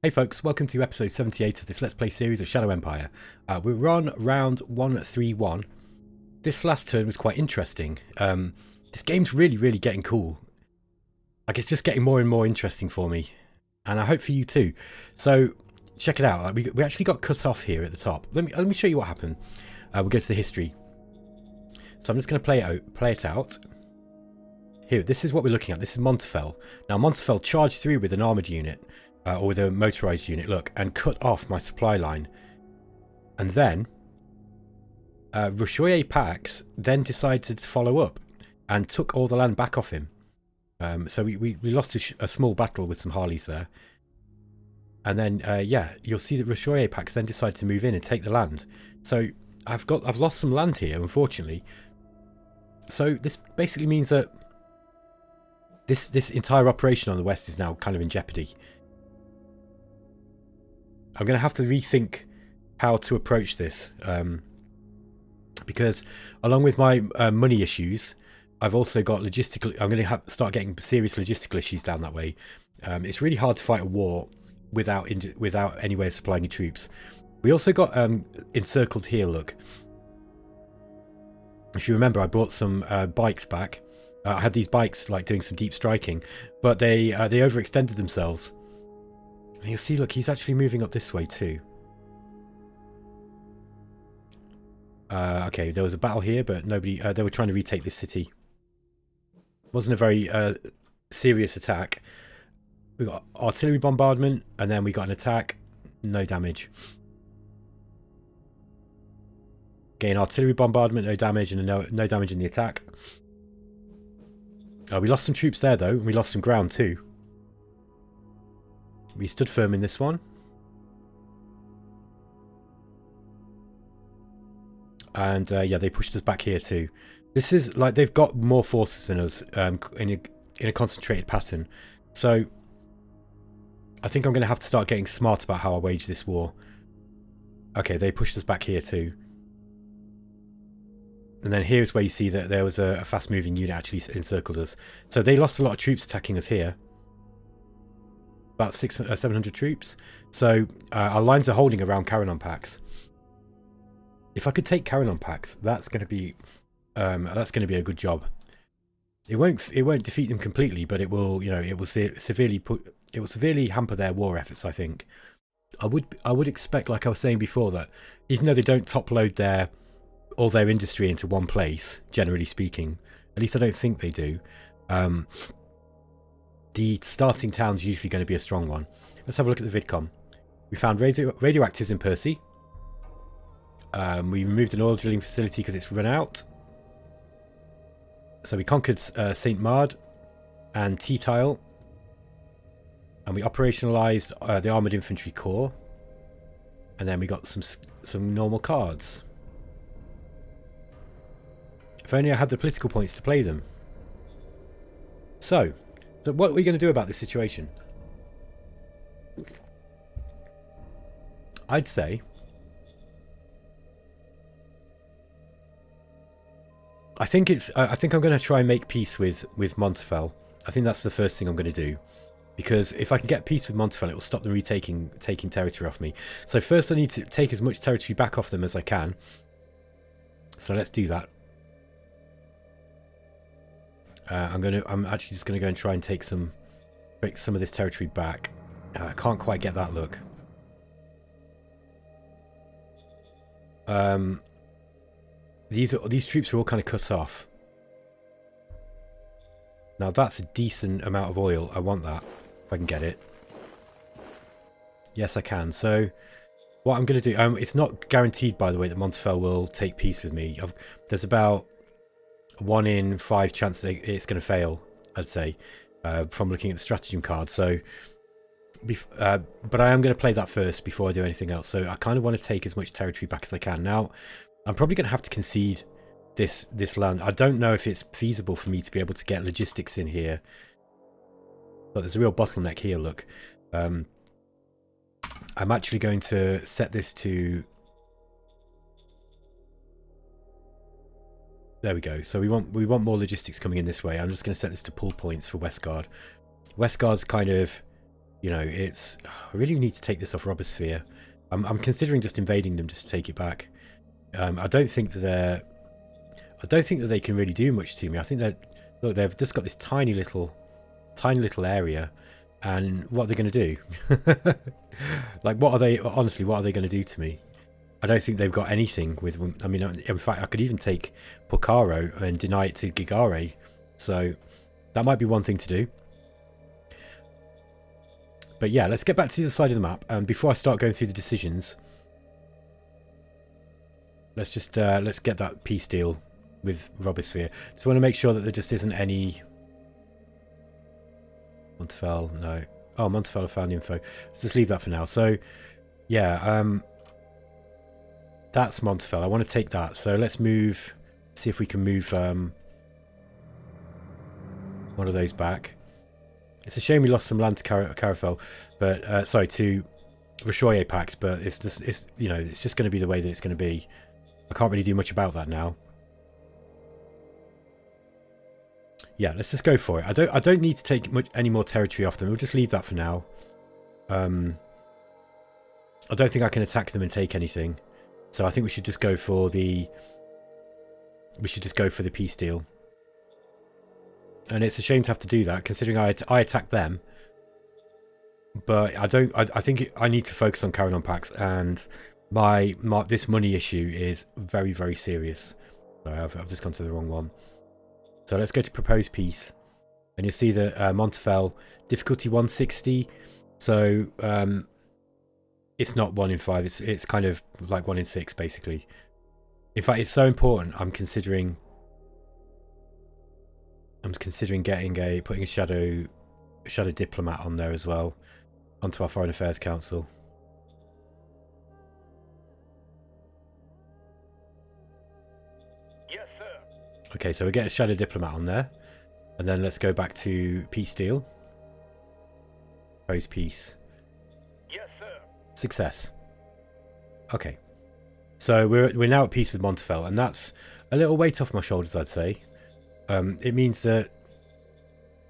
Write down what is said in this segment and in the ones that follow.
Hey folks, welcome to episode 78 of this Let's Play series of Shadow Empire. We're on round 131. This last turn was quite interesting. This game's really getting cool. Like, it's just getting more and more interesting for me. And I hope for you too. So, check it out. We actually got cut off here at the top. Let me show you what happened. We'll go to the history. So I'm just going to play it out. Here, this is what we're looking at. This is Montefell. Now, Montefell charged through with an armoured unit. Or with a motorised unit, look, and cut off my supply line. And then, Rushoye Pax then decided to follow up and took all the land back off him. So we lost a small battle with some Harleys there. And then, yeah, you'll see that Rushoye Pax then decided to move in and take the land. So I've lost some land here, unfortunately. So this basically means that this entire operation on the west is now kind of in jeopardy. I'm going to have to rethink how to approach this, because along with my money issues, I've also got logistical. I'm going to start getting serious logistical issues down that way. It's really hard to fight a war without any way of supplying your troops. We also got encircled here. Look, if you remember, I bought some bikes back. I had these bikes like doing some deep striking, but they overextended themselves. And you'll see, look, he's actually moving up this way too. Okay, there was a battle here, but nobody. They were trying to retake this city. Wasn't a very serious attack. We got artillery bombardment, and then we got an attack. No damage. Again, artillery bombardment, no damage, and no damage in the attack. We lost some troops there though, and we lost some ground too. We stood firm in this one. And yeah, they pushed us back here too. This is like they've got more forces than us in a concentrated pattern. So I think I'm going to have to start getting smart about how I wage this war. Okay, they pushed us back here too. And then here's where you see that there was a fast moving unit actually encircled us. So they lost a lot of troops attacking us here. About 700 troops. So our lines are holding around Caranon Pax. If I could take Caranon Pax, that's going to be a good job. It won't defeat them completely, but it will, you know, it will severely hamper their war efforts. I think. I would expect, like I was saying before, that even though they don't top load all their industry into one place, generally speaking, at least I don't think they do. The starting town's usually going to be a strong one. Let's have a look at the vidcom. We found radioactives in Percy. We removed an oil drilling facility because it's run out. So we conquered St. Mard and T-Tile. And we operationalized the Armoured Infantry Corps. And then we got some normal cards. If only I had the political points to play them. So what are we going to do about this situation? I'd say I think I'm going to try and make peace with Montefell. I think that's the first thing I'm going to do, because if I can get peace with Montefell, it will stop them taking territory off me. So first I need to take as much territory back off them as I can. So let's do that. I'm actually just gonna go and try and take some of this territory back. I can't quite get that look. These troops are all kind of cut off. Now that's a decent amount of oil. I want that if I can get it. Yes, I can. So what I'm gonna do? It's not guaranteed, by the way, that Montefell will take peace with me. There's about 1 in 5 chance that it's going to fail, I'd say, from looking at the stratagem card. So, but I am going to play that first before I do anything else. So I kind of want to take as much territory back as I can. Now, I'm probably going to have to concede this land. I don't know if it's feasible for me to be able to get logistics in here. But there's a real bottleneck here, look. I'm actually going to set this to... There we go. So we want more logistics coming in this way. I'm just going to set this to pull points for Westguard. Westguard's kind of, You know, it's... I really need to take this off Robosphere. I'm considering just invading them just to take it back. I don't think that they can really do much to me. I think that... Look, they've just got this tiny little area. And what are they going to do? Like, what are they... Honestly, what are they going to do to me? I don't think they've got anything with... I mean, in fact, I could even take Porcaro and deny it to Gigare. So, that might be one thing to do. But yeah, let's get back to the other side of the map. Before I start going through the decisions, let's just let's get that peace deal with Robosphere. Just want to make sure that there just isn't any... Montefel, no. Oh, Montefel, I found the info. Let's just leave that for now. So, yeah, that's Montefel. I want to take that. So let's move, see if we can move one of those back. It's a shame we lost some land to Carafel, but sorry, to Rochoyer packs, but it's you know, it's just going to be the way that it's going to be. I can't really do much about that now. Yeah, let's just go for it. I don't need to take any more territory off them. We'll just leave that for now. I don't think I can attack them and take anything, so I think we should just go for the peace deal. And it's a shame to have to do that, considering I attacked them. But I think I need to focus on Carrion packs, and this money issue is very, very serious. Sorry, I've just gone to the wrong one. So let's go to propose peace, and you'll see that Montefel difficulty 160. So it's not 1 in 5. It's kind of like 1 in 6 basically. In fact, it's so important. I'm considering putting a shadow diplomat on there as well, onto our Foreign Affairs Council. Yes, sir. Okay, so we get a shadow diplomat on there, and then let's go back to peace deal. Propose peace. Yes, sir. Success. Okay, so we're now at peace with Montefel, and that's a little weight off my shoulders, I'd say. It means that,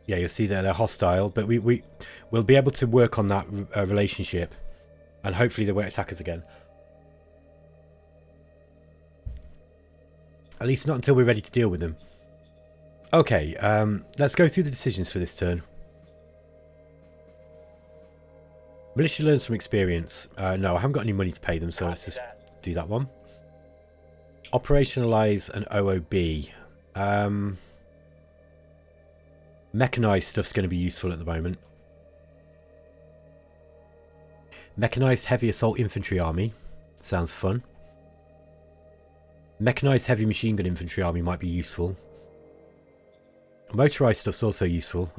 yeah, you'll see that they're hostile, but we'll be able to work on that relationship, and hopefully they won't attack us again. At least not until we're ready to deal with them. Okay, let's go through the decisions for this turn. Militia learns from experience. No, I haven't got any money to pay them, so let's just do that one. Operationalize an OOB. Mechanized stuff's going to be useful at the moment. Mechanized heavy assault infantry army. Sounds fun. Mechanized heavy machine gun infantry army might be useful. Motorized stuff's also useful.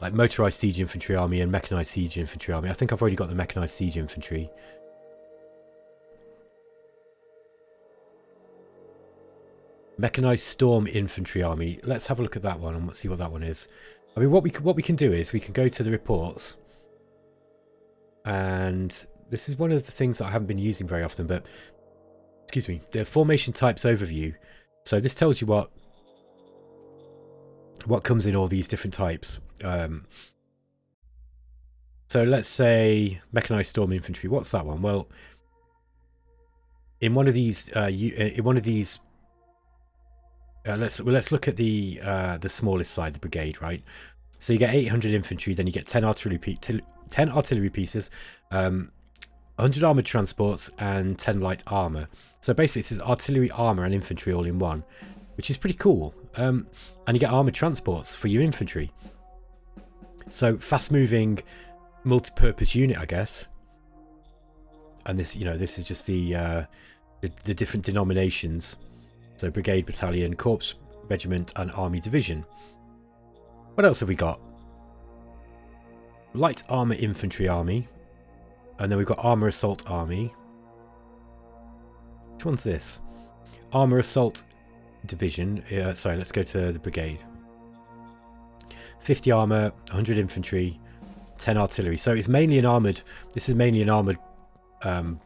Like motorized siege infantry army and mechanized siege infantry army. I think I've already got the mechanized siege infantry. Mechanized storm infantry army. Let's have a look at that one and see what that one is. I mean, what we can do is we can go to the reports, and this is one of the things that I haven't been using very often. But excuse me, the formation types overview. So this tells you what comes in all these different types. So let's say mechanized storm infantry. What's that one? Well, in one of these, let's look at the smallest side, the brigade, right? So you get 800 infantry, then you get 10 artillery pieces, 100 armored transports, and 10 light armor. So basically, this is artillery, armor, and infantry all in one, which is pretty cool. And you get armored transports for your infantry. So fast-moving, multi-purpose unit, I guess. And this, you know, this is just the different denominations. So brigade, battalion, corps, regiment, and army division. What else have we got? Light armor infantry army. And then we've got armor assault army. Which one's this? Armor assault division. Sorry, let's go to the brigade. 50 armor, 100 infantry, 10 artillery. So it's mainly an armored... This is mainly an armored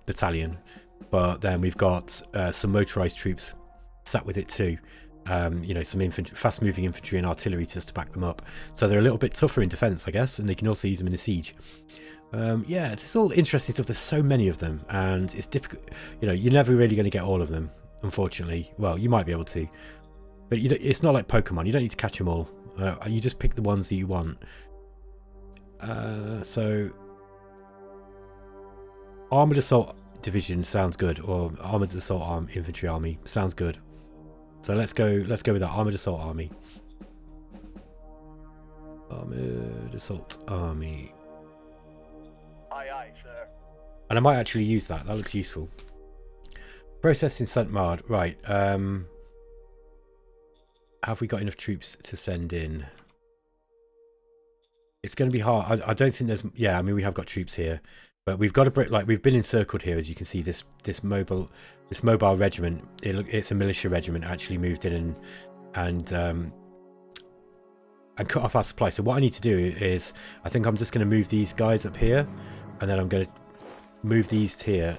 battalion. But then we've got some motorized troops sat with it too. You know, some fast-moving infantry and artillery just to back them up. So they're a little bit tougher in defense, I guess, and they can also use them in a siege. Yeah, it's all interesting stuff. There's so many of them, and it's difficult. You know, you're never really going to get all of them, unfortunately. Well, you might be able to, but it's not like Pokemon. You don't need to catch them all. You just pick the ones that you want. So, Armoured Assault Division sounds good, or Armoured Assault Infantry Army sounds good. So let's go with that Armoured Assault Army. Armoured Assault Army. Aye, aye, sir. And I might actually use that. That looks useful. Processing St. Mard. Right. Have we got enough troops to send in? It's going to be hard. I don't think there's... Yeah, I mean, we have got troops here. But we've got to break... Like, we've been encircled here, as you can see. This mobile regiment, it's a militia regiment, actually moved in and cut off our supply. So what I need to do is... I think I'm just going to move these guys up here. And then I'm going to move these to here.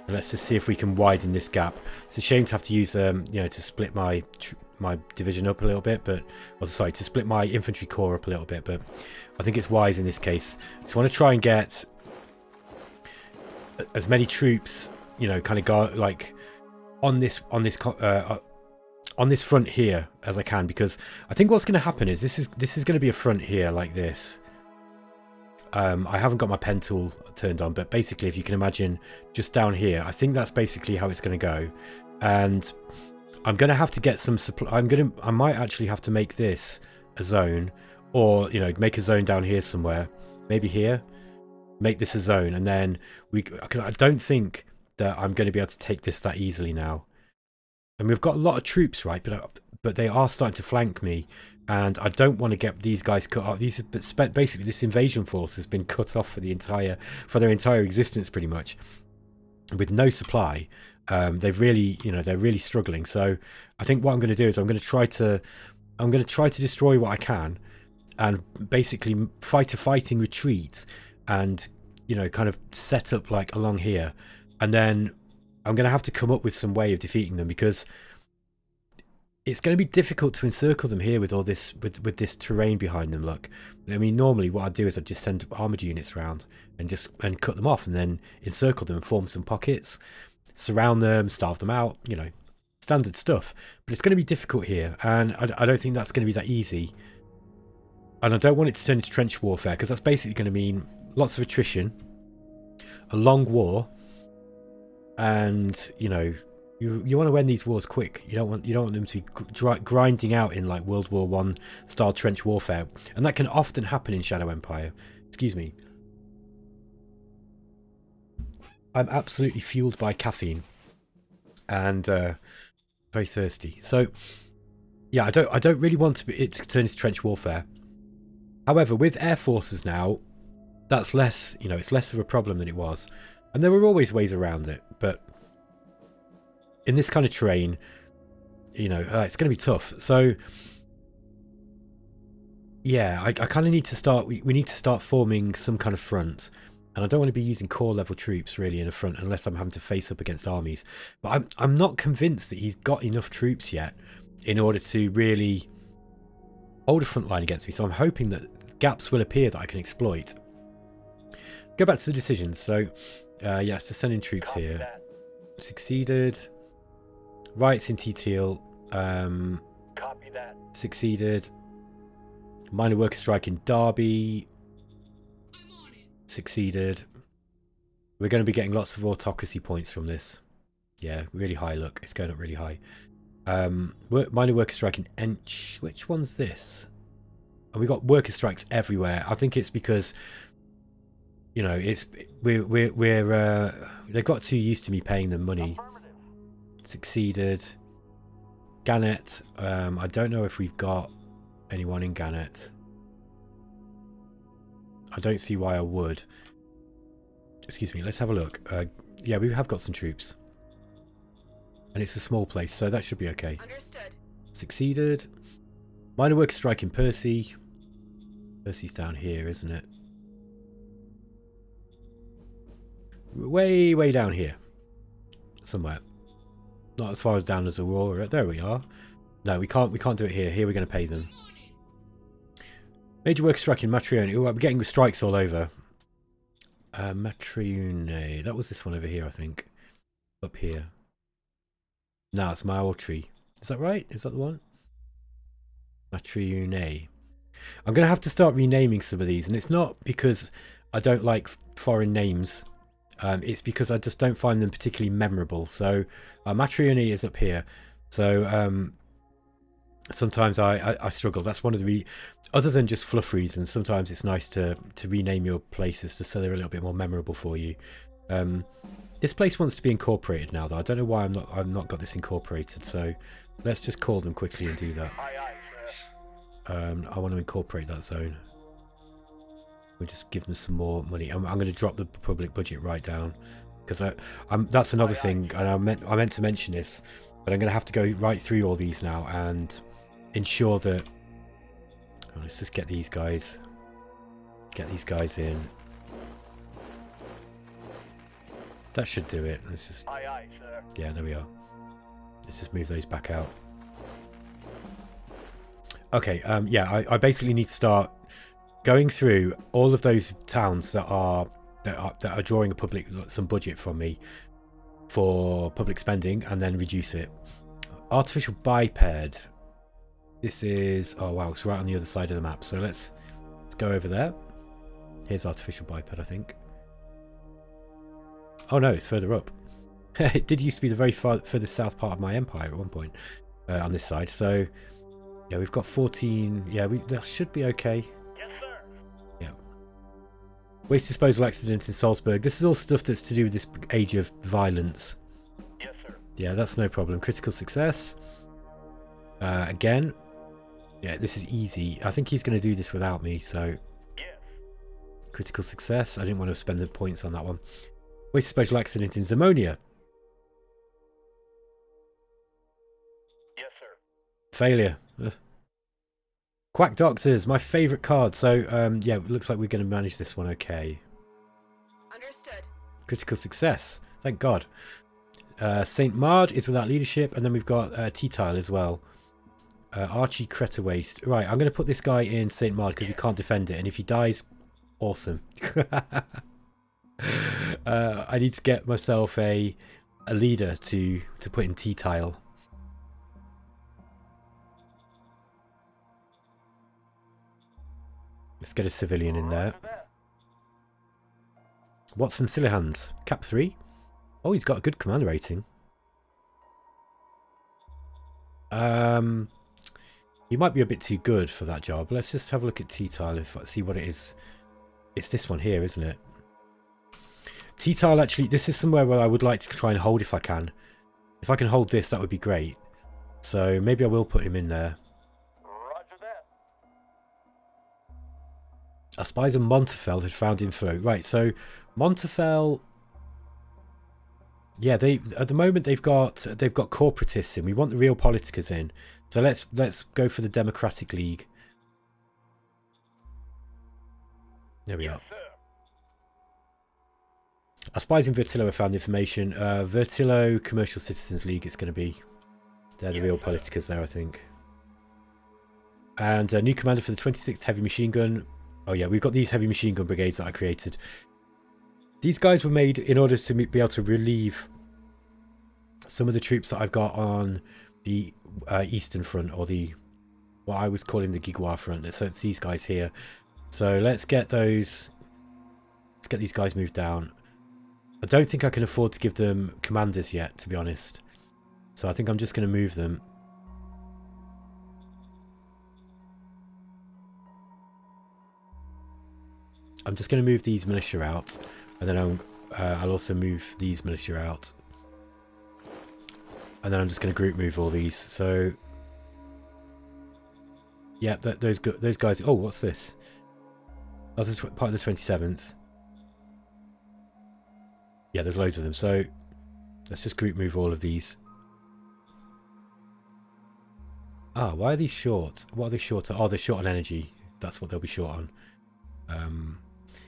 And let's just see if we can widen this gap. It's a shame to have to use, you know, to split my division up a little bit, but... Well, sorry, to split my infantry corps up a little bit, but I think it's wise in this case. Just want to try and get as many troops, you know, kind of go like on this front here as I can, because I think what's going to happen is this is going to be a front here like this. I haven't got my pen tool turned on, but basically, if you can imagine, just down here, I think that's basically how it's going to go. And I'm going to have to get some supply. I might actually have to make this a zone, or you know, make a zone down here somewhere, maybe here. Make this a zone, and then because I don't think that I'm going to be able to take this that easily now. And we've got a lot of troops, right? But they are starting to flank me, and I don't want to get these guys cut off. Basically, this invasion force has been cut off for their entire existence, pretty much, with no supply. They've really, you know, they're really struggling. So I think what I'm going to do is I'm going to try to destroy what I can, and basically fight a fighting retreat, and you know, kind of set up like along here, and then I'm going to have to come up with some way of defeating them, because it's going to be difficult to encircle them here with all this with this terrain behind them. Look, I mean, normally what I'd do is I'd just send armored units around and cut them off, and then encircle them and form some pockets, surround them, starve them out, you know, standard stuff. But it's going to be difficult here, and I don't think that's going to be that easy. And I don't want it to turn into trench warfare, because that's basically going to mean lots of attrition, a long war, and you know, you want to win these wars quick. You don't want them to be grinding out in like World War I style trench warfare, and that can often happen in Shadow Empire. Excuse me. I'm absolutely fueled by caffeine, and very thirsty. So yeah, I don't really want it to turn into trench warfare. However, with air forces now, that's less, you know, it's less of a problem than it was, and there were always ways around it, but in this kind of terrain, you know, it's going to be tough. So yeah, I kind of need to start, we need to start forming some kind of front, and I don't want to be using core level troops really in a front unless I'm having to face up against armies. But I'm not convinced that he's got enough troops yet in order to really hold a front line against me. So I'm hoping that gaps will appear that I can exploit. Go back to the decisions. So yes, to send in troops here. Succeeded. Riots in Teal. Copy that. Succeeded. Minor worker strike in Derby. Succeeded. We're going to be getting lots of autocracy points from this. Yeah, really high. Look, it's going up really high. Minor worker strike in Ench. Which one's this? And we got worker strikes everywhere. I think it's because, you know, it's they've got too used to me paying them money. Succeeded. Gannet. I don't know if we've got anyone in Gannet. I don't see why I would. Excuse me, let's have a look. Yeah, we have got some troops. And it's a small place, so that should be okay. Understood. Succeeded. Minor worker strike in Percy. Percy's down here, isn't it? Way down here. somewhere. Not as far as down as Aurora. There we are. No, we can't do it here. Here we're going to pay them. Major worker strike in Matrione. Oh, I'm getting strikes all over. Matrione. That was this one over here, I think. Up here. No, it's Maotri. Is that right? Is that the one? Matrione. I'm going to have to start renaming some of these, and it's not because I don't like foreign names. It's because I just don't find them particularly memorable. So Matrione is up here. So sometimes I struggle. That's one of the other than just fluff reasons. Sometimes it's nice to rename your places just so they're a little bit more memorable for you. This place wants to be incorporated now, though. I don't know why I've not got this incorporated. So let's just call them quickly and do that. I want to incorporate that zone. We'll just give them some more money. I'm going to drop the public budget right down because that's another thing, and I meant to mention this, but I'm going to have to go right through all these now and ensure that. Oh, let's just get these guys in. That should do it. Let's just. Yeah, there we are. Let's just move those back out. Okay. Yeah, I basically need to start going through all of those towns that are drawing some budget from me for public spending, and then reduce it. Artificial biped. This is, oh wow, it's right on the other side of the map. So let's go over there. Here's artificial biped, I think. Oh no, it's further up. It did used to be the very furthest south part of my empire at one point on this side. So yeah, we've got 14. Yeah, that should be okay. Waste disposal accident in Salzburg. This is all stuff that's to do with this age of violence. Yes, sir. Yeah, that's no problem. Critical success. Again. Yeah, this is easy. I think he's going to do this without me, so... Yes. Critical success. I didn't want to spend the points on that one. Waste disposal accident in Zamonia. Yes, sir. Failure. Ugh. Quack Doctors, my favourite card. So, yeah, it looks like we're going to manage this one okay. Understood. Critical success. Thank God. St. Mard is without leadership. And then we've got T-Tile as well. Archie Creta Waste. Right, I'm going to put this guy in St. Mard because we can't defend it. And if he dies, awesome. I need to get myself a leader to put in T-Tile. Let's get a civilian in there. Watson Silihans, cap 3. Oh, he's got a good command rating. He might be a bit too good for that job. Let's just have a look at T-Tile and see what it is. It's this one here, isn't it? T-Tile, actually, this is somewhere where I would like to try and hold if I can. If I can hold this, that would be great. So maybe I will put him in there. A spies on Montefel had found info. Right, so Montefel, yeah, at the moment they've got corporatists in. We want the real politicers in. So let's go for the Democratic League. There we are. Our spies in Vertillo have found information. Vertillo Commercial Citizens League is going to be. They're the real politicers there, I think. And a new commander for the 26th Heavy Machine Gun. Oh yeah, we've got these heavy machine gun brigades that I created. These guys were made in order to be able to relieve some of the troops that I've got on the Eastern Front, or what I was calling the Gigwa Front. So it's these guys here. So let's get these guys moved down. I don't think I can afford to give them commanders yet, to be honest. So I think I'm just going to move them. I'm just going to move these militia out, and then I'll also move these militia out, and then I'm just going to group move all these. So, yeah, those guys. Oh, what's this? Oh, this is part of the 27th. Yeah, there's loads of them. So let's just group move all of these. Ah, why are these short? What are they short on? Oh, they're short on energy. That's what they'll be short on.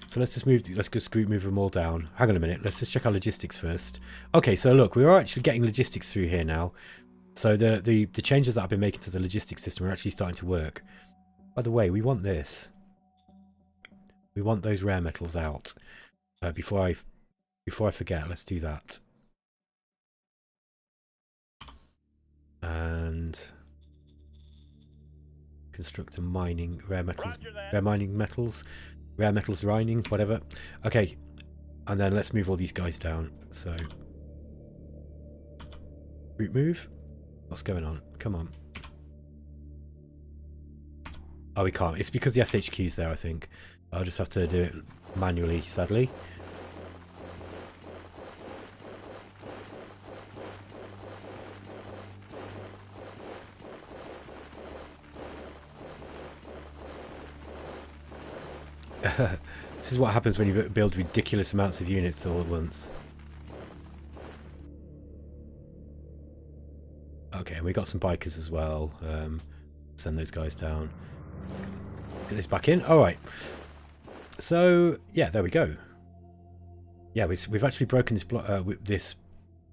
So let's just move. Let's just group move them all down. Hang on a minute. Let's just check our logistics first. Okay, so look, we are actually getting logistics through here now. So the changes that I've been making to the logistics system are actually starting to work. By the way, we want this. We want those rare metals out. Before I forget, let's do that. And construct a mining rare metals, rare mining metals, rare metals mining, whatever. Okay, and then let's move all these guys down. So route move. What's going on? Come on. Oh, we can't. It's because the SHQ's there, I think. I'll just have to do it manually, sadly. This is what happens when you build ridiculous amounts of units all at once. Okay, and we got some bikers as well. Send those guys down. Let's get this back in. All right. So yeah, there we go. Yeah, we've actually broken this block. This,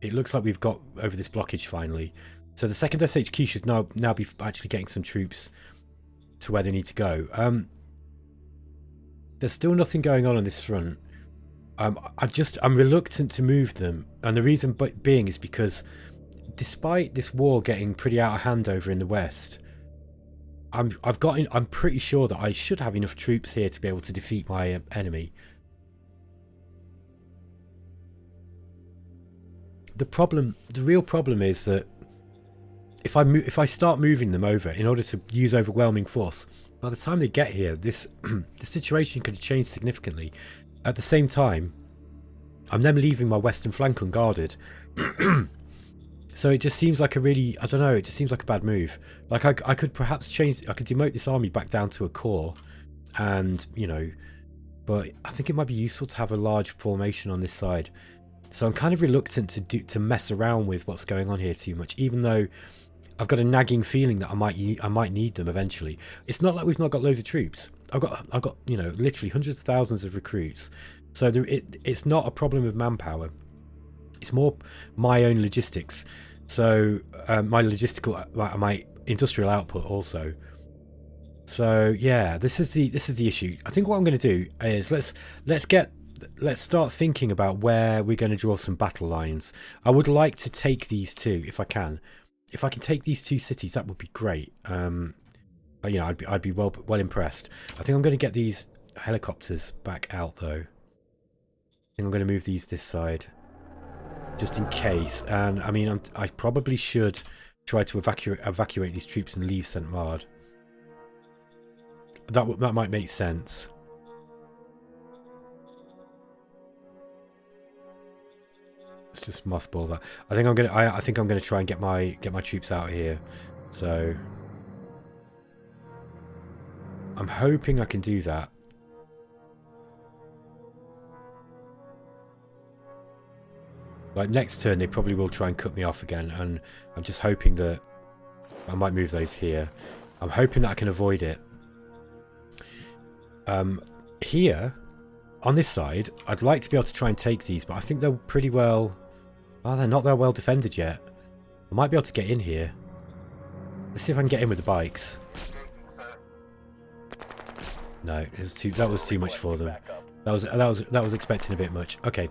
it looks like we've got over this blockage finally. So the second SHQ should now be actually getting some troops to where they need to go. There's still nothing going on this front. I'm reluctant to move them, and the reason being is because despite this war getting pretty out of hand over in the west, I'm pretty sure that I should have enough troops here to be able to defeat my enemy. The real problem is that if I start moving them over in order to use overwhelming force, by the time they get here, the situation could have changed significantly. At the same time, I'm then leaving my western flank unguarded. So it just seems like a really, I don't know, it just seems like a bad move. Like I could perhaps I could demote this army back down to a corps, and, you know, but I think it might be useful to have a large formation on this side. So I'm kind of reluctant to mess around with what's going on here too much, even though I've got a nagging feeling that I might need them eventually. It's not like we've not got loads of troops. I've got you know, literally hundreds of thousands of recruits. So it's not a problem of manpower. It's more my own logistics. So my industrial output also. So yeah, this is the issue. I think what I'm going to do is let's start thinking about where we're going to draw some battle lines. I would like to take these two if I can. If I can take these two cities, that would be great. But, you know, I'd be well impressed. I think I'm going to get these helicopters back out though. I think I'm going to move these this side, just in case. And I mean, I probably should try to evacuate these troops and leave St. Mard. That might make sense. Let's just mothball that. I think I'm gonna try and get my troops out here. So I'm hoping I can do that. Like next turn, they probably will try and cut me off again, and I'm just hoping that I might move those here. I'm hoping that I can avoid it. Here, on this side, I'd like to be able to try and take these, but I think they're pretty well... Oh, they're not that well defended yet. I might be able to get in here. Let's see if I can get in with the bikes. No, it was that was too much for them. That was expecting a bit much. Okay.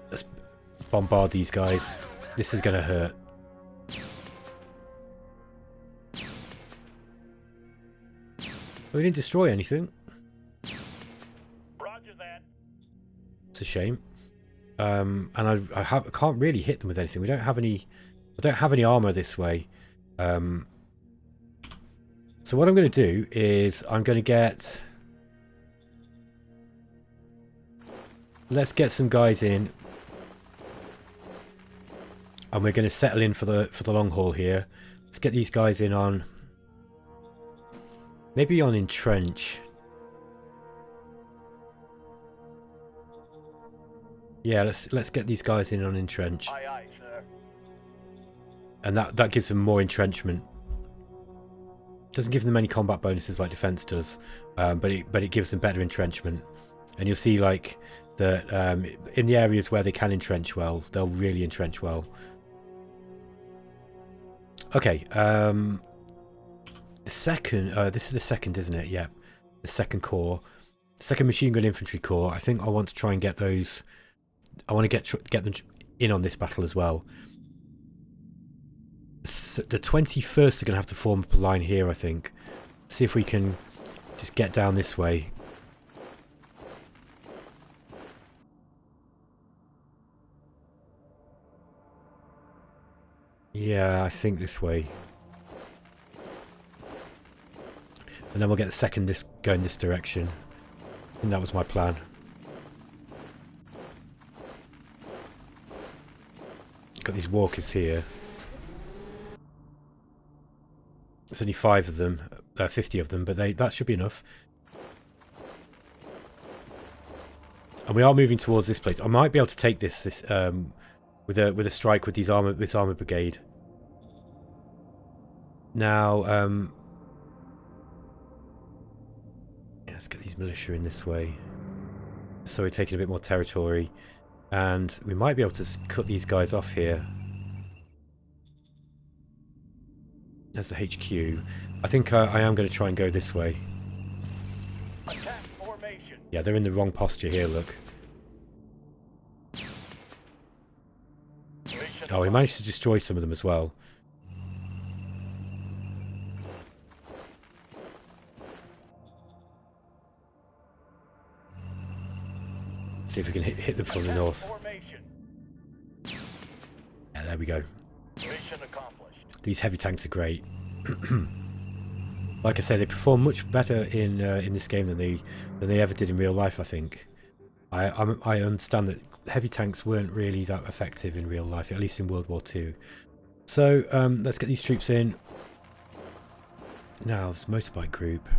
Let's bombard these guys. This is gonna hurt. We didn't destroy anything. Roger that. It's a shame. And I can't really hit them with anything. We don't have any. I don't have any armor this way. So what I'm going to do is I'm going to get. Let's get some guys in, and we're going to settle in for the long haul here. Let's get these guys in on. Maybe on entrench. Yeah, let's get these guys in on entrench. Aye, aye, sir. And that gives them more entrenchment. Doesn't give them any combat bonuses like defense does, but it gives them better entrenchment. And you'll see like that in the areas where they can entrench well, they'll really entrench well. Okay, the second, this is the second, isn't it? Yeah, the second corps, second machine gun infantry corps. I think I want to try and get those. I want to get them in on this battle as well. So the 21st are going to have to form up a line here, I think. See if we can just get down this way. Yeah, I think this way. And then we'll get the second go in this direction. And that was my plan. Got these walkers here. There's only 5 of them, 50 of them, but that should be enough. And we are moving towards this place. I might be able to take this with a strike with this armor brigade. Now, let's get these militia in this way. So we're taking a bit more territory, and we might be able to cut these guys off here. That's the HQ. I think I am going to try and go this way. Attack formation. Yeah, they're in the wrong posture here, look. Oh, we managed to destroy some of them as well. See if we can hit them from the north. Yeah, there we go. Mission accomplished. These heavy tanks are great. Like I say, they perform much better in this game than they ever did in real life. I think. I understand that heavy tanks weren't really that effective in real life, at least in World War II. So let's get these troops in. Now this motorbike group.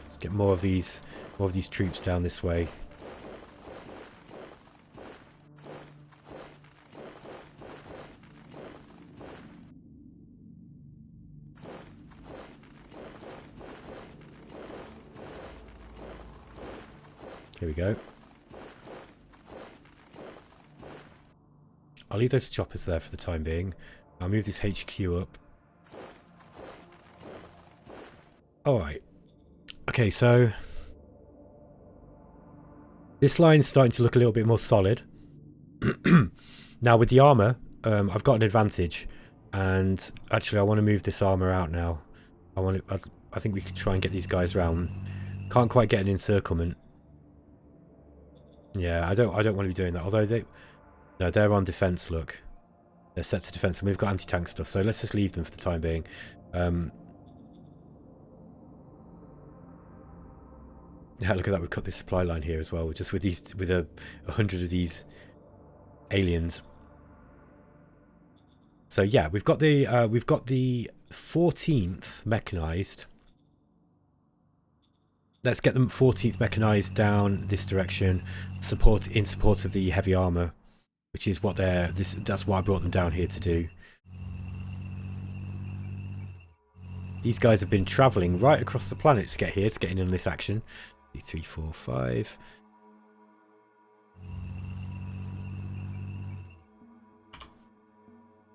Let's get more of these troops down this way. Here we go. I'll leave those choppers there for the time being. I'll move this HQ up. Alright. Okay, so this line's starting to look a little bit more solid. Now with the armour, I've got an advantage. And actually I want to move this armour out now. I think we could try and get these guys round. Can't quite get an encirclement. Yeah, I don't want to be doing that. Although they're on defense. Look, they're set to defense, and we've got anti-tank stuff. So let's just leave them for the time being. Yeah, look at that. We've cut this supply line here as well, just with 100 of these aliens. So yeah, we've got the 14th mechanized. Let's get them 14th mechanized down this direction, in support of the heavy armor, which is what that's why I brought them down here to do. These guys have been traveling right across the planet to get here, to get in on this action. 3, 4, 5.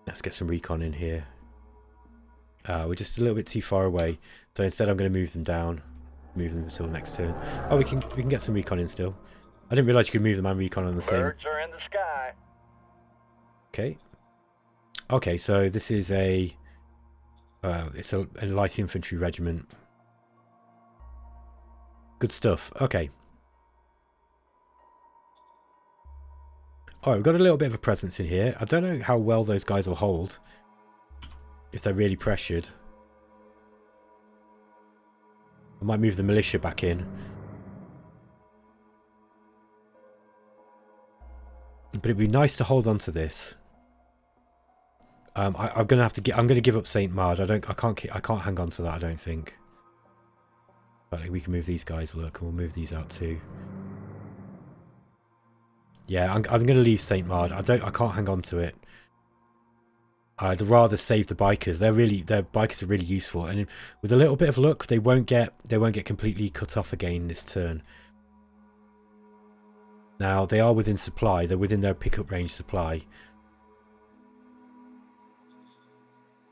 Let's get some recon in here. We're just a little bit too far away, so instead I'm going to move them down. Move them until the next turn. Oh, we can get some recon in still. I didn't realise you could move them and recon on the same. Birds are in the sky. Okay. Okay, so this is it's a light infantry regiment. Good stuff. Okay. Alright, we've got a little bit of a presence in here. I don't know how well those guys will hold. If they're really pressured. I might move the militia back in. But it'd be nice to hold on to this. I'm gonna have to I'm gonna give up Saint Mard. I can't hang on to that, I don't think. But we can move these guys, look, and we'll move these out too. Yeah, I'm going to leave St. Mard. I can't hang on to it. I'd rather save the bikers. Their bikers are really useful, and with a little bit of luck, they won't get completely cut off again this turn. Now they are within supply. They're within their pickup range supply.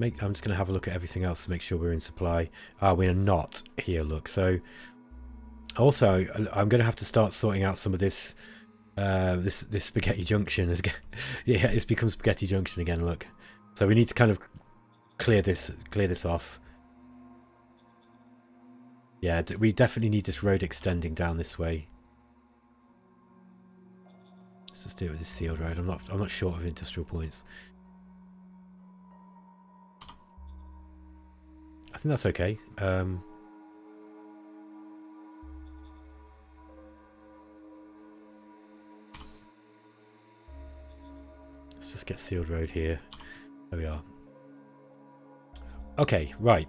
I'm just going to have a look at everything else to make sure we're in supply. We are not here. Look, so also I'm going to have to start sorting out some of this. This spaghetti junction. Yeah, it's become spaghetti junction again. Look, so we need to kind of clear this off. Yeah, we definitely need this road extending down this way. Let's just do it with this sealed road. I'm not short of industrial points. I think that's okay. Let's just get sealed road here. There we are. Okay, right.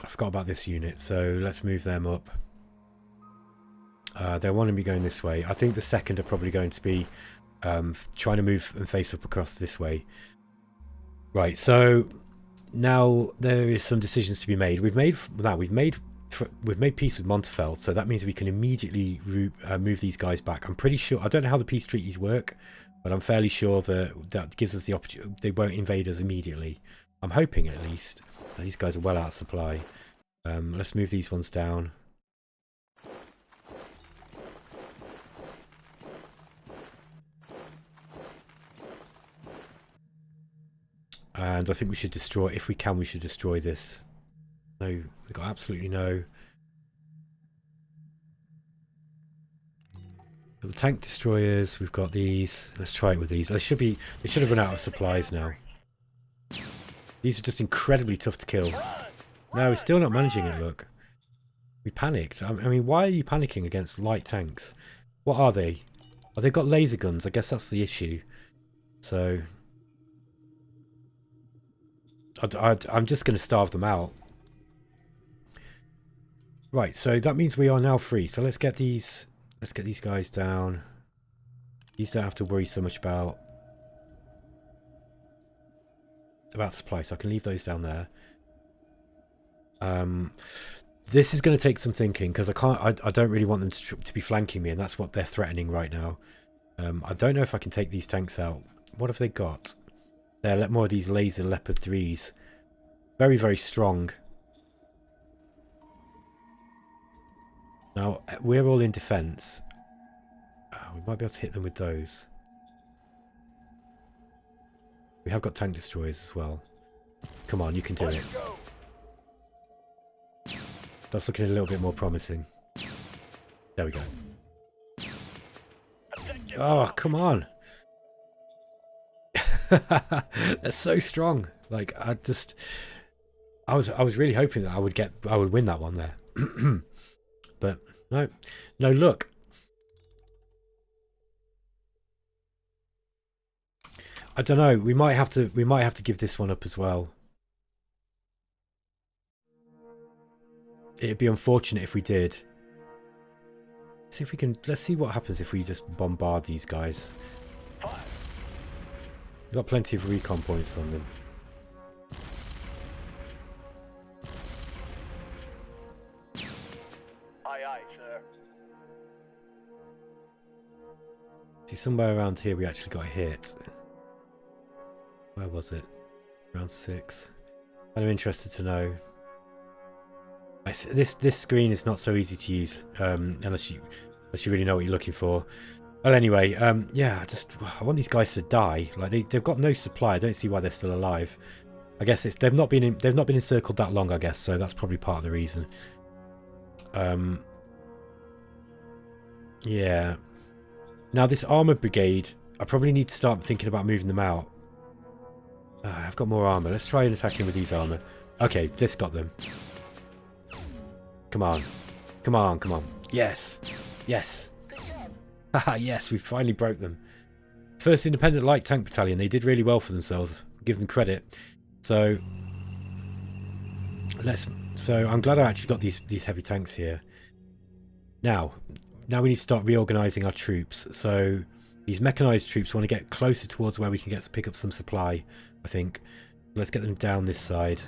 I forgot about this unit, so let's move them up. They want to be going this way. I think the second are probably going to be trying to move and face up across this way. Right, so now there is some decisions to be made. We've made peace with Montefeld, so that means we can immediately move these guys back. I'm pretty sure. I don't know how the peace treaties work, but I'm fairly sure that gives us the opportunity. They won't invade us immediately. I'm hoping at least. These guys are well out of supply. Let's move these ones down. And I think we should destroy, if we can, we should destroy this. No, we've got absolutely no. Got the tank destroyers, we've got these. Let's try it with these. They should have run out of supplies now. These are just incredibly tough to kill. No, we're still not managing it, look. We panicked. I mean, why are you panicking against light tanks? What are they? Oh, they've got laser guns. I guess that's the issue. So I'm just going to starve them out. Right, so that means we are now free. So let's get these guys down. These don't have to worry so much about supply, so I can leave those down there. This is going to take some thinking because I don't really want them to be flanking me, and that's what they're threatening right now. I don't know if I can take these tanks out. What have they got? Let more of these laser Leopard 3s. Very, very strong. Now, we're all in defense. We might be able to hit them with those. We have got tank destroyers as well. Come on, you can do it. That's looking a little bit more promising. There we go. Oh, come on. They're so strong. Like I was really hoping that I would win that one there. But no look. I don't know. We might have to give this one up as well. It'd be unfortunate if we did. See if we can. Let's see what happens if we just bombard these guys. We've got plenty of recon points on them. Aye, aye, sir. See, somewhere around here we actually got hit. Where was it? Around 6. I'm interested to know. This screen is not so easy to use unless you really know what you're looking for. Well, anyway, yeah, I want these guys to die. Like they've got no supply. I don't see why they're still alive. I guess they've not been encircled that long. I guess so. That's probably part of the reason. Yeah. Now this armored brigade, I probably need to start thinking about moving them out. I've got more armor. Let's try and attack him with these armor. Okay, this got them. Come on. Come on, come on. Yes. Yes. Haha, yes, we finally broke them. First independent light tank battalion. They did really well for themselves. Give them credit. So I'm glad I actually got these heavy tanks here. Now, now we need to start reorganizing our troops. So these mechanized troops want to get closer towards where we can pick up some supply, I think. Let's get them down this side.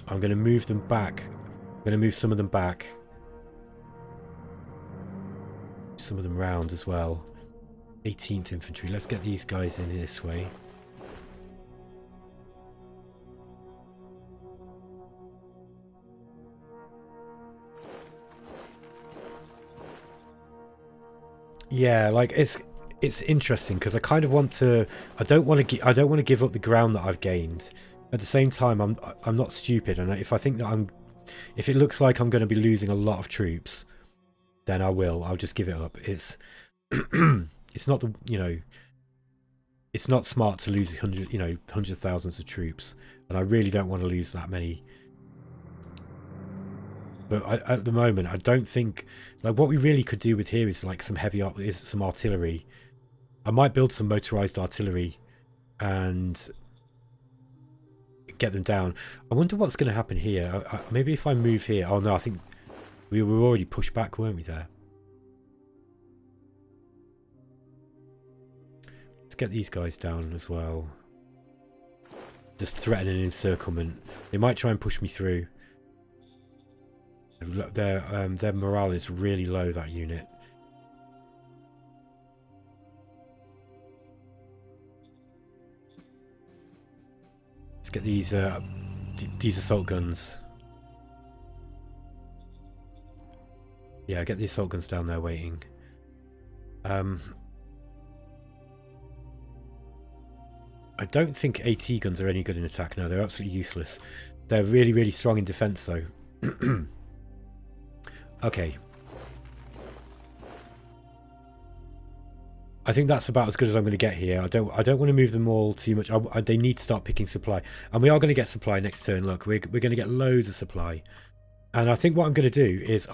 I'm going to move them back. I'm going to move some of them back. Some of them round as well. 18th infantry. Let's get these guys in this way. Yeah, like it's interesting because I kind of want to. I don't want to give up the ground that I've gained. At the same time, I'm not stupid, and if I think that if it looks like I'm going to be losing a lot of troops, then I will. I'll just give it up. It's it's not it's not smart to lose hundreds of thousands of troops, and I really don't want to lose that many. But at the moment, I don't think like what we really could do with here is like some some artillery. I might build some motorized artillery and get them down. I wonder what's going to happen here. Maybe if I move here. Oh no, I think we were already pushed back, weren't we? There. Let's get these guys down as well. Just threatening encirclement. They might try and push me through. Their morale is really low, that unit. Let's get these assault guns. Yeah, get the assault guns down there waiting. I don't think AT guns are any good in attack. No, they're absolutely useless. They're really, really strong in defense, though. Okay. I think that's about as good as I'm going to get here. I don't want to move them all too much. They need to start picking supply, and we are going to get supply next turn. Look, we're going to get loads of supply, and I think what I'm going to do is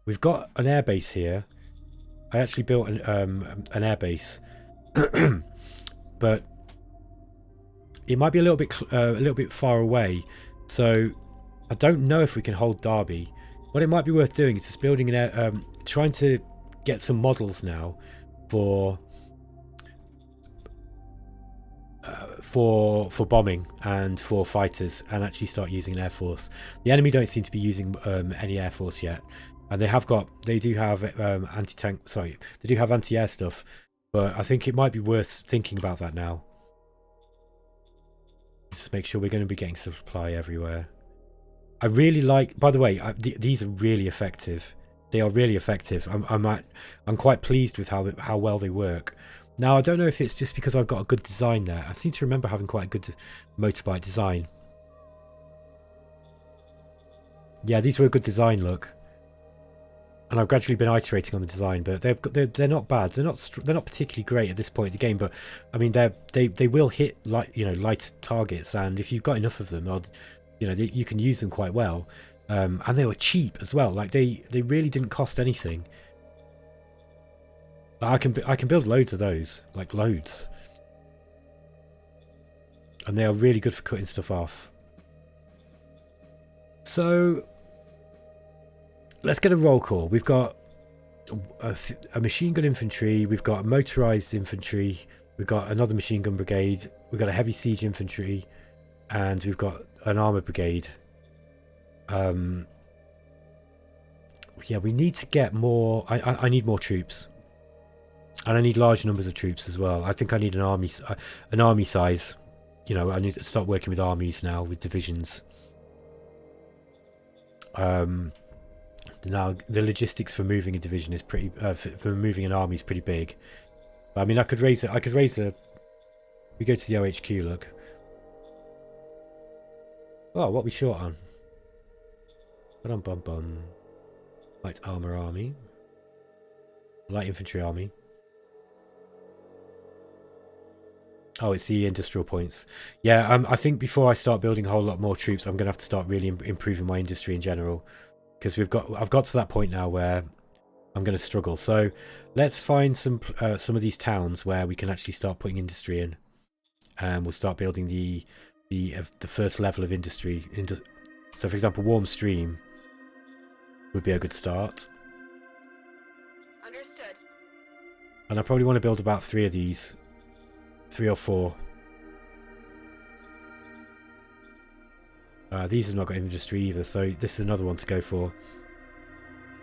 we've got an airbase here. I actually built an airbase, but it might be a little bit far away. So I don't know if we can hold Derby. What it might be worth doing is just building trying to get some models now for bombing and for fighters, and actually start using an air force. The enemy don't seem to be using any air force yet, and they do have anti-tank. Sorry, they do have anti-air stuff, but I think it might be worth thinking about that now. Just make sure we're going to be getting supply everywhere. I really like, by the way, these are really effective. They are really effective. I'm quite pleased with how well they work. Now, I don't know if it's just because I've got a good design there. I seem to remember having quite a good motorbike design. Yeah, these were a good design, look. And I've gradually been iterating on the design, but they're not bad. They're not particularly great at this point in the game, but I mean they will hit light targets, and if you've got enough of them, you can use them quite well. And they were cheap as well. Like they really didn't cost anything. I can build loads of those, like loads, and they are really good for cutting stuff off. So let's get a roll call. We've got a machine gun infantry. We've got motorized infantry. We've got another machine gun brigade. We've got a heavy siege infantry, and we've got an armor brigade. Yeah, we need to get more. I need more troops, and I need large numbers of troops as well. I think I need an army size. I need to start working with armies now, with divisions. Now the logistics for moving a division is pretty. For moving an army is pretty big. But, I mean, I could raise a. We go to the OHQ. Look. Oh, what are we short on? Bum. Light armor army. Light infantry army. Oh, it's the industrial points. Yeah, I think before I start building a whole lot more troops, I'm going to have to start really improving my industry in general, because I've got to that point now where I'm going to struggle. So let's find some of these towns where we can actually start putting industry in, and we'll start building the the first level of industry. So, for example, warm stream would be a good start. Understood. And I probably want to build about 3 of these, 3 or 4. These have not got industry either, so this is another one to go for.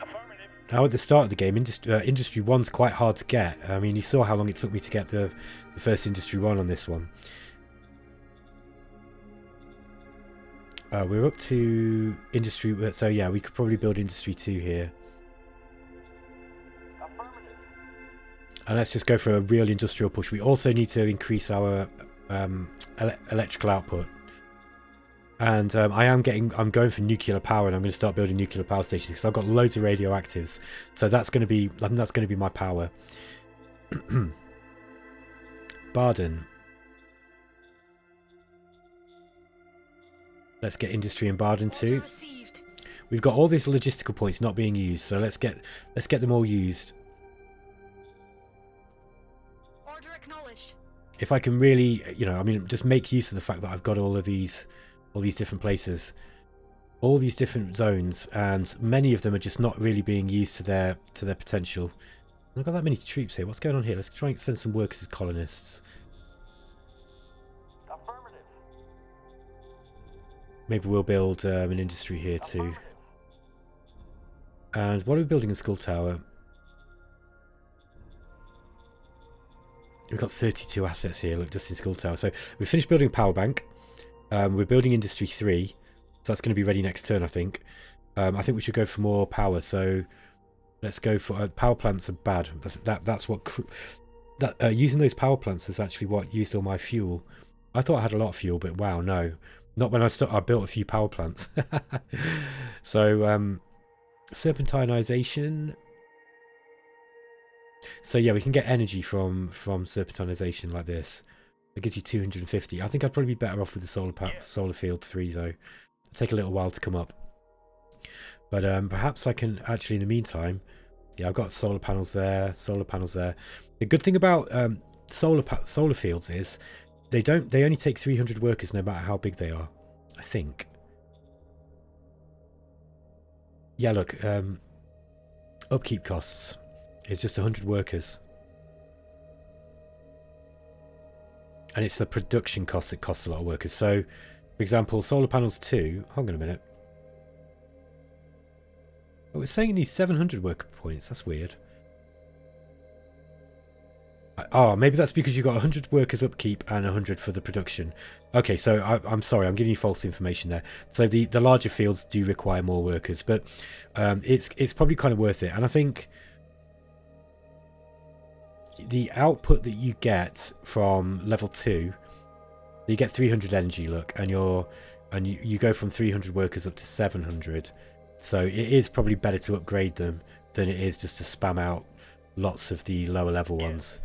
Affirmative. Now at the start of the game, industry 1's quite hard to get. I mean, you saw how long it took me to get the first industry 1 on this one. We're up to industry, so yeah, we could probably build industry 2 here. Affirmative. And let's just go for a real industrial push. We also need to increase our electrical output. And I'm going for nuclear power, and I'm going to start building nuclear power stations because I've got loads of radioactives. So that's going to be, I think that's going to be my power. Barden. Let's get industry in Barden too. We've got all these logistical points not being used, so let's get them all used. Order acknowledged. If I can really, you know, I mean, just make use of the fact that I've got all these different places, all these different zones, and many of them are just not really being used to their potential. I've got that many troops here. What's going on here? Let's try and send some workers as colonists. Affirmative. Maybe we'll build an industry here too. And what are we building in Skull Tower? We've got 32 assets here, look, just in Skull Tower. So we finished building a power bank. We're building industry 3, so that's going to be ready next turn, I think. I think we should go for more power. So let's go for power plants are bad. That's what using those power plants is actually what used all my fuel. I thought I had a lot of fuel, but wow, no, not when I built a few power plants. So serpentinization. So yeah, we can get energy from serpentinization like this. It gives you 250. I think I'd probably be better off with the solar field 3 though. It'll take a little while to come up. But perhaps I can actually, in the meantime, yeah, I've got solar panels there, solar panels there. The good thing about solar fields is they only take 300 workers no matter how big they are, I think. Yeah, look, upkeep costs is just 100 workers. And it's the production cost that costs a lot of workers. So, for example, solar panels 2. Hold on a minute. Oh, it's saying it needs 700 worker points. That's weird. Oh, maybe that's because you've got 100 workers upkeep and 100 for the production. Okay, so I'm sorry, I'm giving you false information there. So the larger fields do require more workers, but it's probably kind of worth it. And I think the output that you get from level 2, you get 300 energy, look, and you go from 300 workers up to 700. So it is probably better to upgrade them than it is just to spam out lots of the lower level ones.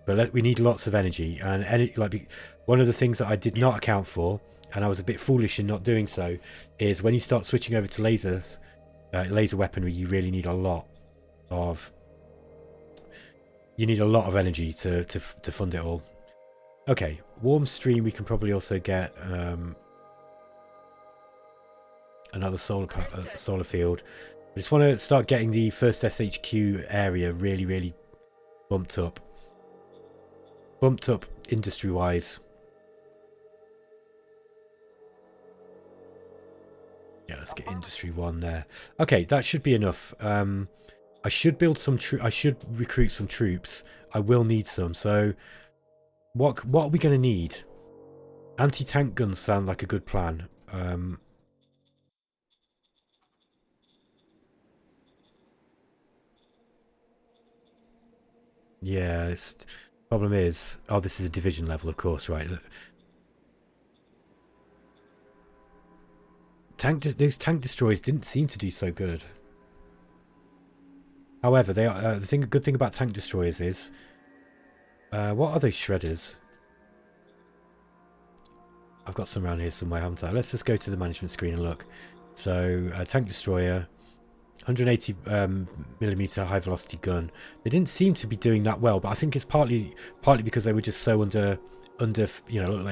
But we need lots of energy, and like one of the things that I did not account for, and I was a bit foolish in not doing so, is when you start switching over to lasers, laser weaponry, you really need a lot of energy to fund it all. Okay, warm stream, we can probably also get another solar field. I just want to start getting the first SHQ area really bumped up industry wise. Yeah, let's get industry 1 there. Okay, that should be enough. I should build some I should recruit some troops. I will need some. So what are we going to need? Anti-tank guns sound like a good plan. Yeah, problem is, oh, this is a division level, of course, right? Those tank destroyers didn't seem to do so good. However, they are good thing about tank destroyers is, what are those shredders? I've got some around here somewhere, haven't I? Let's just go to the management screen and look. So, tank destroyer, 180 millimeter high velocity gun. They didn't seem to be doing that well, but I think it's partly because they were just so under, you know, look,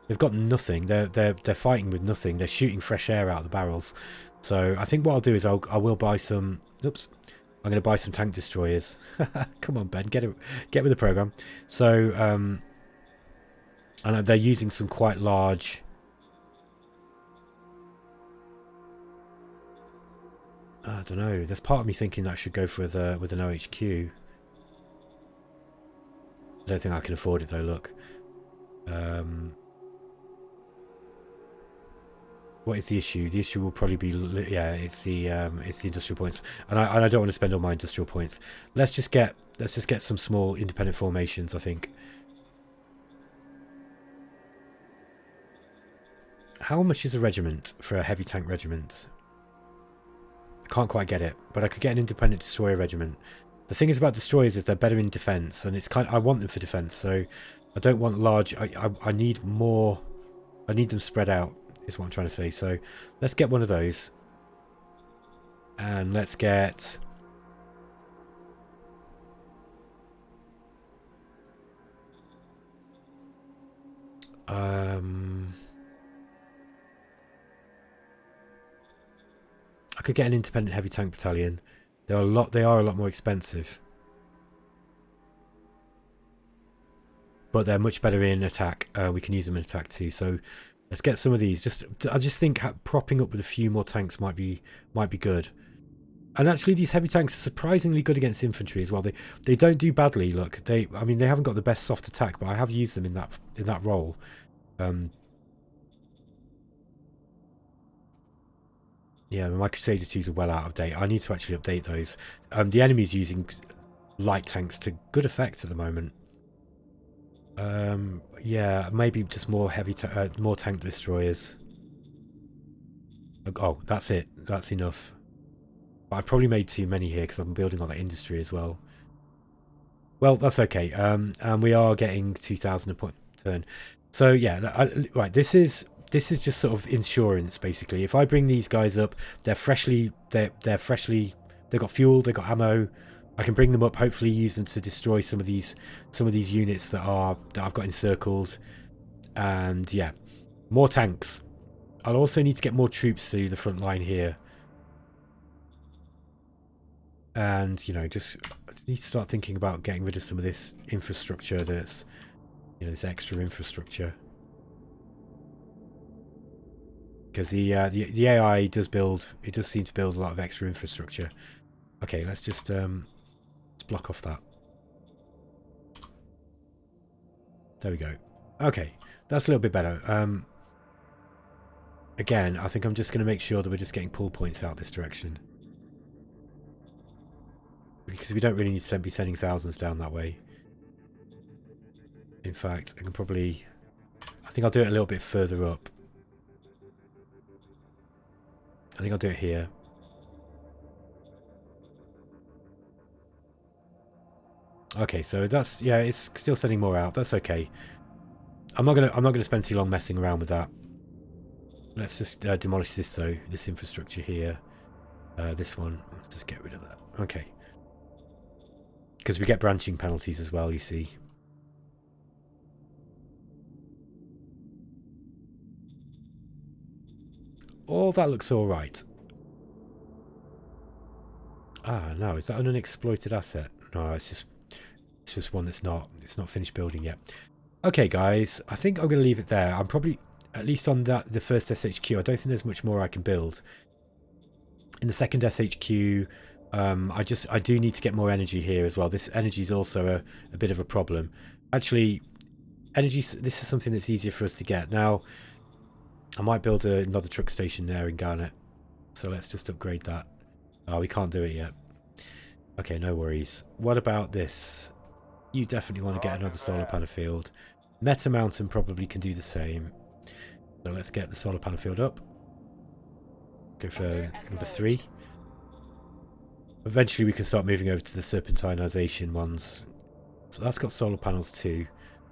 they've got nothing. They're fighting with nothing. They're shooting fresh air out of the barrels. So I think what I'll do is I will buy some. Oops, I'm going to buy some tank destroyers. Come on, Ben, get with the program. So and they're using some quite large. I don't know. There's part of me thinking that I should go for with an OHQ. I don't think I can afford it though. Look. What is the issue? The issue will probably be, yeah, it's the industrial points, and I don't want to spend all my industrial points. Let's just get some small independent formations, I think. How much is a regiment for a heavy tank regiment? I can't quite get it, but I could get an independent destroyer regiment. The thing is about destroyers is they're better in defense, and it's I want them for defense, so I don't want large. I need more. I need them spread out, is what I'm trying to say. So let's get one of those, and let's get. I could get an independent heavy tank battalion. They are a lot more expensive, but they're much better in attack. We can use them in attack too. So let's get some of these. I just think propping up with a few more tanks might be good. And actually, these heavy tanks are surprisingly good against infantry as well. They don't do badly. Look, I mean, they haven't got the best soft attack, but I have used them in that role. Yeah, my Crusaders 2s are well out of date. I need to actually update those. The enemy's using light tanks to good effect at the moment. Yeah, maybe just more more tank destroyers. Oh, that's it. That's enough. But I probably made too many here because I'm building on that industry as well. Well, that's okay. And we are getting 2,000 a point turn. So yeah, right. This is just sort of insurance basically. If I bring these guys up, they've got fuel, they've got ammo. I can bring them up, hopefully use them to destroy some of these units that I've got encircled. And yeah, more tanks. I'll also need to get more troops to the front line here. And you know, I just need to start thinking about getting rid of some of this infrastructure that's, you know, this extra infrastructure. Because the AI does seem to build a lot of extra infrastructure. Okay, let's just let's block off that. There we go. Okay, that's a little bit better. Again, I think I'm just going to make sure that we're just getting pull points out this direction, because we don't really need to be sending thousands down that way. In fact, I think I'll do it a little bit further up. I think I'll do it here. Okay, so that's, yeah, it's still sending more out. That's okay. I'm not gonna spend too long messing around with that. Let's just demolish this though. This infrastructure here. This one. Let's just get rid of that. Okay. Because we get branching penalties as well, you see. Oh, that looks all right. Ah, no, is that an unexploited asset? No, it's just one it's not finished building yet. Okay, guys, I think I'm going to leave it there. I'm probably, at least on the first SHQ, I don't think there's much more I can build. In the second SHQ, I do need to get more energy here as well. This energy is also a bit of a problem. Actually, energy, this is something that's easier for us to get. Now, I might build another truck station there in Garnet. So let's just upgrade that. Oh, we can't do it yet. Okay, no worries. What about this? You definitely want to get another solar panel field. Meta Mountain probably can do the same. So let's get the solar panel field up. Go for number 3. Eventually we can start moving over to the serpentinization ones. So that's got solar panels too.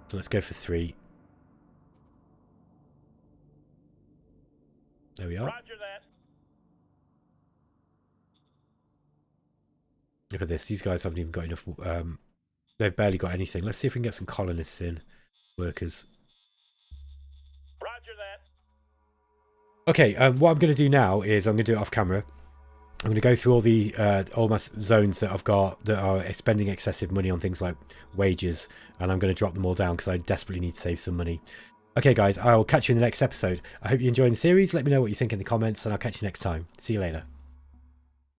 So let's go for 3. There we are. Roger that. Look at this. These guys haven't even got enough. They've barely got anything. Let's see if we can get some colonists in. workers. Roger that. Okay, what I'm going to do now is I'm going to do it off camera. I'm going to go through all my zones that I've got that are spending excessive money on things like wages, and I'm going to drop them all down because I desperately need to save some money. Okay, guys, I'll catch you in the next episode. I hope you enjoyed the series. Let me know what you think in the comments, and I'll catch you next time. See you later.